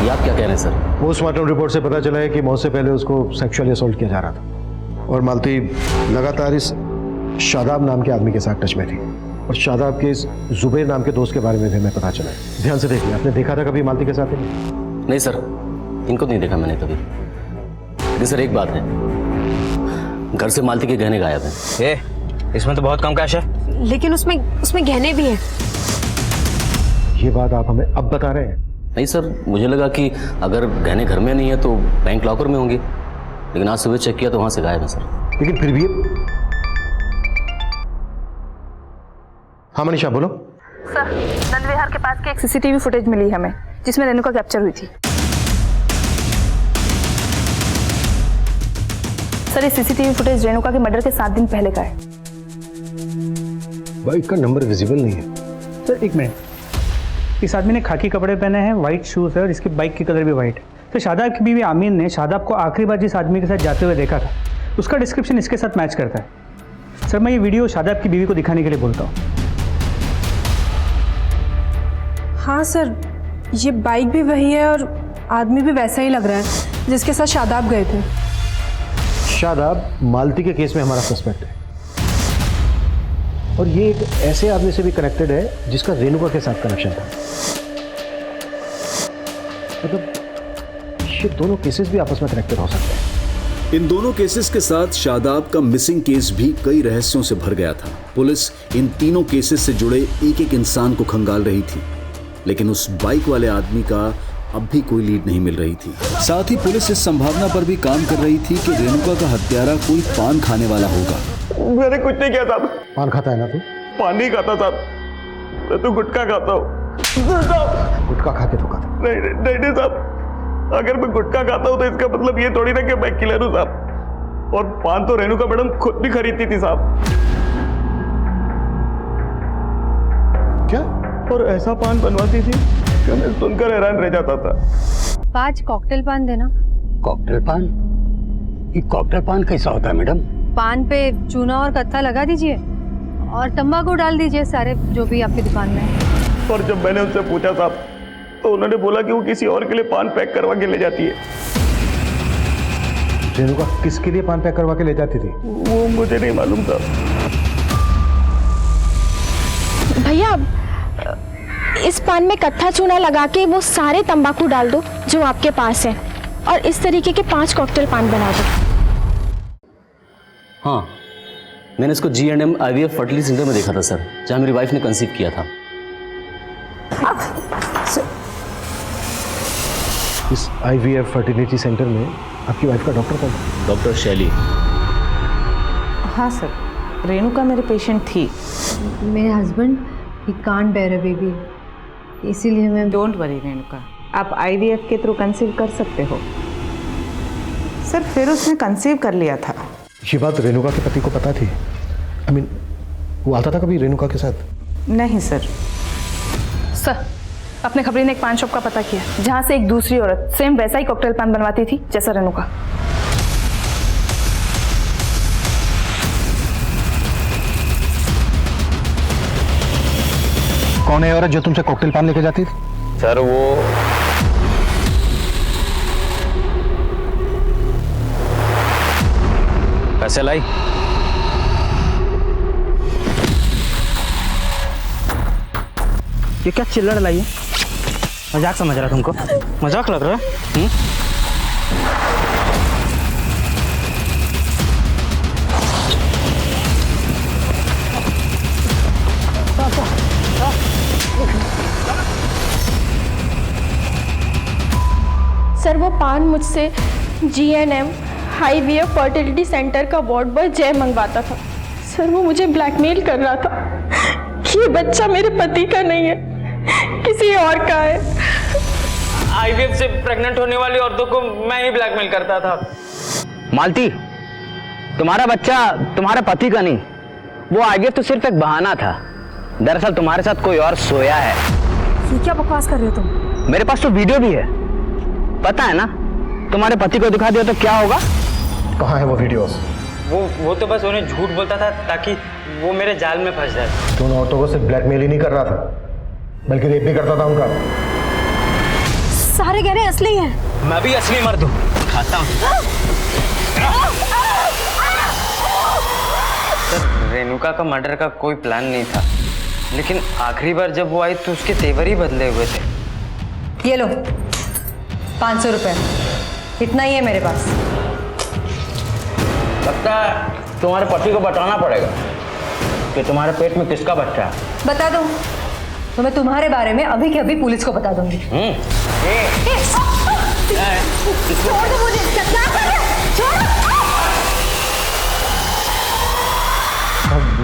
ये आप क्या कह रहे हैं सर? पोस्टमार्टम रिपोर्ट से पता चला है कि मौत से पहले उसको सेक्सुअली असॉल्ट किया जा रहा था और मालती लगातार इस शादाब नाम के आदमी के साथ टच में थी। और शादाब के इस जुबैर नाम के दोस्त के बारे में भी हमें पता चला है। ध्यान से देखिए, आपने देखा था कभी मालती के साथ? नहीं सर, इनको नहीं देखा मैंने कभी। लेकिन सर एक बात है, घर से मालती के गहने गायब हैं। इसमें तो बहुत कम कैश है। लेकिन उसमें गहने भी हैं। ये बात आप हमें अब बता रहे हैं? नहीं सर, मुझे लगा कि अगर गहने घर में नहीं है तो बैंक लॉकर में होंगे, लेकिन आज सुबह चेक किया तो वहां से गायब है सर। लेकिन फिर भी हाँ मनीषा बोलो। सर नंद विहार के पास की एक सीसीटीवी फुटेज मिली हमें, जिसमें रेणुका कैप्चर हुई थी। सर ये सीसीटीवी फुटेज रेणुका के मर्डर के 7 दिन पहले का है। बाइक का नंबर विजिबल नहीं है। सर एक मिनट, इस आदमी ने खाकी कपड़े पहने हैं, व्हाइट शूज है और इसकी बाइक की कलर भी व्हाइट है। तो शादाब की बीवी आमीन ने शादाब को आखिरी बार जिस आदमी के साथ जाते हुए देखा था, उसका डिस्क्रिप्शन इसके साथ मैच करता है। सर मैं ये वीडियो शादाब की बीवी को दिखाने के लिए बोलता हूँ। हाँ सर, ये बाइक भी वही है और आदमी भी वैसा ही लग रहा है जिसके साथ शादाब गए थे। शादाब मालती के केस में हमारा सस्पेक्ट है और ये एक ऐसे आदमी से भी कनेक्टेड है जिसका रेणुका के साथ कनेक्शन था। मतलब ये दोनों केसेस भी आपस में कनेक्टेड हो सकते हैं। इन दोनों केसेस के साथ शादाब का मिसिंग केस भी कई रहस्यों से भर गया था। पुलिस इन तीनों केसेस से जुड़े एक एक इंसान को खंगाल रही थी, लेकिन उस बाइक वाले आदमी का अब भी कोई लीड नहीं मिल रही थी। साथ ही पुलिस इस संभावना पर भी काम कर रही थी कि रेणुका का हत्यारा कोई पान खाने वाला होगा। मैंने कुछ नहीं किया साहब। पान खाता है ना तू? पान नहीं खाता साहब, मैं तो गुटखा खाता हूँ। गुटखा खा के धोखा? नहीं साहब, अगर मैं गुटखा खाता हूँ तो इसका मतलब ये थोड़ी ना कि मैं किलर हूँ साहब। और पान तो रेणुका मैडम खुद भी खरीदती थी साहब। क्या? और ऐसा पान बनवाती थी कि मैं सुनकर हैरान रह जाता था। 5 कॉकटेल पान देना। कॉकटेल पान? ये कॉकटेल पान कैसा होता है मैडम? पान पे चूना और कत्था लगा दीजिए और तंबाकू डाल दीजिए, सारे जो भी आपकी दुकान में है। और जब मैंने उनसे पूछा साहब तो उन्होंने बोला कि वो किसी और के लिए पान पैक करवा के ले जाती है। रेणुका किसके लिए पान पैक करवा के ले जाती थी? वो मुझे नहीं मालूम था भैया। इस पान में कत्था चूना लगा के वो सारे तंबाकू डाल दो जो आपके पास है और इस तरीके के 5 कॉकटेल पान बना दो। हाँ, मैंने इसको G&M IVF फर्टिलिटी सेंटर में देखा था सर, जहाँ मेरी वाइफ ने कंसीव किया था। इस IVF फर्टिलिटी सेंटर में आपकी वाइफ का डॉक्टर कौन है? डॉक्टर शैली। हाँ सर, रेणुका मेरे पेशेंट थी। मेरे हस्बैंड ही कांट बेयर अ बेबी, इसीलिए मैं। डोंट वरी रेणुका, आप IVF के थ्रू कंसीव कर सकते हो। सर फिर उसने कंसीव कर लिया था। ये बात रेणुका के पति को पता थी? I mean, वो आता था कभी रेणुका के साथ? नहीं सर। सर अपने खबरी ने एक पान शॉप का पता किया जहां से एक दूसरी औरत सेम वैसा ही कॉकटेल पान बनवाती थी जैसा रेणुका। कौन है औरत जो तुमसे कॉकटेल पान लेके जाती थी? सर वो पैसे लाई। ये क्या चिल्लड़ लाई है? मजाक समझ रहा तुमको? मजाक लग रहा है? सर वो पान मुझसे GNM IVF फर्टिलिटी सेंटर का वार्ड बॉय जय मंगवाता था। सर वो मुझे ब्लैकमेल कर रहा था कि ये बच्चा मेरे पति का नहीं है, किसी और का है। IVF से प्रेग्नेंट होने वाली औरतों को मैं ही ब्लैकमेल करता था। मालती, तुम्हारा बच्चा तुम्हारे पति का नहीं, वो IVF तो सिर्फ एक बहाना था। दरअसल तुम्हारे साथ कोई और सोया है। ये क्या बकवास कर रहे हो तुम? मेरे पास तो वीडियो भी है, पता है ना? तुम्हारे पति को दिखा दिया तो क्या होगा? कहाँ है वो वीडियोस? वो तो बस उन्हें झूठ बोलता था ताकि वो मेरे जाल में फंस जाए। तुम औरतों को सिर्फ ब्लैकमेल ही नहीं कर रहा था, बल्कि रेप भी करता था उनका। सारे गहरे असली हैं। मैं भी असली मर्द हूँ, खाता हूँ। सर रेणुका का मर्डर का कोई प्लान नहीं था, लेकिन आखिरी बार जब वो आई तो उसके तेवर ही बदले हुए थे। ये लो 500 रुपए, इतना ही है मेरे पास। लगता है तुम्हारे पति को बताना पड़ेगा कि तुम्हारे पेट में किसका बच्चा है। बता दूं तो मैं तुम्हारे बारे में अभी के अभी पुलिस को बता दूंगी। छोड़ दो मुझे, क्या कर रहे हो? छोड़।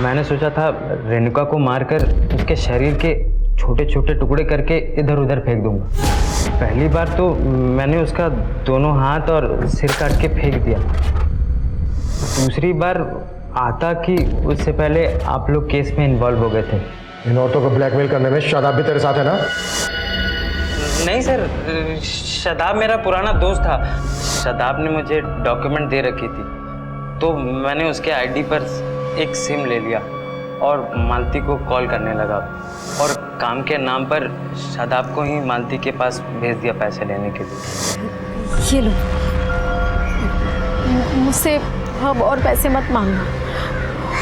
मैंने सोचा था रेणुका को मारकर उसके शरीर के छोटे छोटे टुकड़े करके इधर उधर फेंक दूंगा। पहली बार तो मैंने उसका दोनों हाथ और सिर काट के फेंक दिया। दूसरी बार आता कि उससे पहले आप लोग केस में इन्वॉल्व हो गए थे। इन औरतों को ब्लैकमेल करने में शादाब भी तेरे साथ है ना? नहीं सर, शादाब मेरा पुराना दोस्त था। शादाब ने मुझे डॉक्यूमेंट दे रखी थी, तो मैंने उसके आईडी पर एक सिम ले लिया और मालती को कॉल करने लगा, और काम के नाम पर शादाब को ही मालती के पास भेज दिया पैसे लेने के लिए। ये लो, मुझसे अब और पैसे मत मांगना,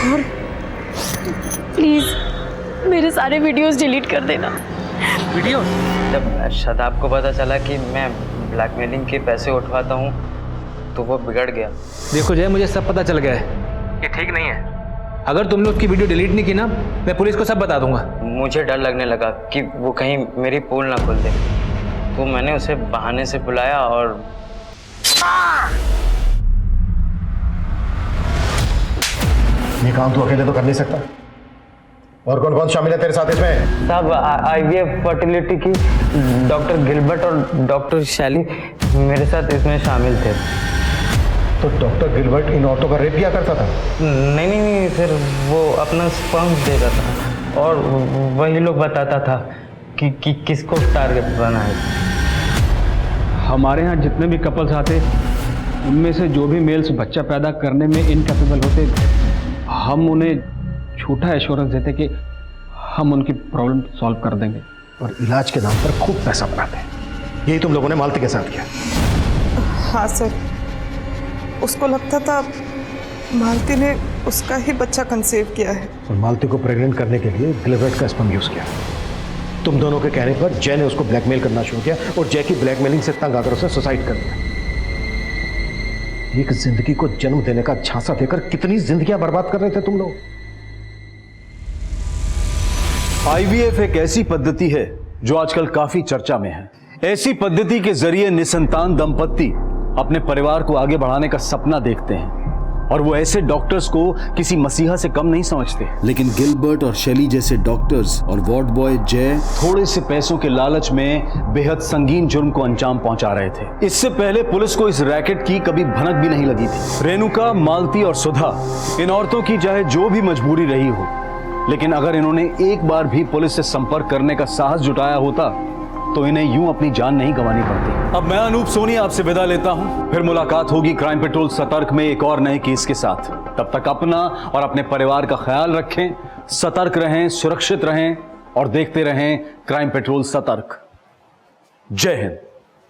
और प्लीज मेरे सारे वीडियोस डिलीट कर देना। वीडियो? जब शादाब को पता चला कि मैं ब्लैकमेलिंग के पैसे उठवाता हूँ तो वो बिगड़ गया। देखो जय, मुझे सब पता चल गया है। ये ठीक नहीं है। अगर तुमने उसकी वीडियो डिलीट नहीं की ना, मैं पुलिस को सब बता दूंगा। मुझे डर लगने लगा कि वो कहीं मेरी पोल ना खोल दे, तो मैंने उसे बहाने से बुलाया और ये काम तू अकेले तो कर नहीं सकता। और कौन कौन शामिल है तेरे साथ इसमें? साहब IVF फर्टिलिटी की डॉक्टर गिलबर्ट और डॉक्टर शैली मेरे साथ इसमें शामिल थे। तो डॉक्टर गिलबर्ट इन औरतों का रेप किया करता था? नहीं सर, वो अपना स्पर्म देता था और वही लोग बताता था कि किसको टारगेट बना है। हमारे यहाँ जितने भी कपल्स आते, उनमें से जो भी मेल्स बच्चा पैदा करने में इनकैपेबल होते, हम उन्हें झूठा एश्योरेंस देते कि हम उनकी प्रॉब्लम सॉल्व कर देंगे, और इलाज के नाम पर खूब पैसा बनाते हैं। यही तुम लोगों ने मालती के साथ किया? हाँ सर, उसको लगता था मालती ने उसका ही बच्चा कंसीव किया है। और मालती को प्रेग्नेंट करने के लिए गिलबर्ट का स्पर्म यूज किया। तुम दोनों के कहने पर जय ने उसको ब्लैकमेल करना शुरू किया, और जय की ब्लैकमेलिंग से तंग आकर उसे सुसाइड कर दिया। एक जिंदगी को जन्म देने का झांसा देकर कितनी जिंदगियां बर्बाद कर रहे थे तुम लोग। IVF एक ऐसी पद्धति है जो आजकल काफी चर्चा में है। ऐसी पद्धति के जरिए निसंतान दंपत्ति अपने परिवार को आगे बढ़ाने का सपना देखते हैं, और वो ऐसे डॉक्टर्स को किसी मसीहा से कम नहीं समझते। लेकिन गिलबर्ट और शैली जैसे डॉक्टर्स और वार्ड बॉय जय थोड़े से पैसों के लालच में बेहद संगीन जुर्म को अंजाम पहुंचा रहे थे। इससे पहले पुलिस को इस रैकेट की कभी भनक भी नहीं लगी थी। रेणुका, मालती और सुधा, इन औरतों की चाहे जो भी मजबूरी रही हो, लेकिन अगर इन्होंने एक बार भी पुलिस से संपर्क करने का साहस जुटाया होता तो इन्हें यूं अपनी जान नहीं गंवानी पड़ती। अब मैं अनूप सोनी आपसे विदा लेता हूं, फिर मुलाकात होगी क्राइम पेट्रोल सतर्क में एक और नए केस के साथ। तब तक अपना और अपने परिवार का ख्याल रखें, सतर्क रहें, सुरक्षित रहें। और देखते रहें क्राइम पेट्रोल सतर्क। जय हिंद।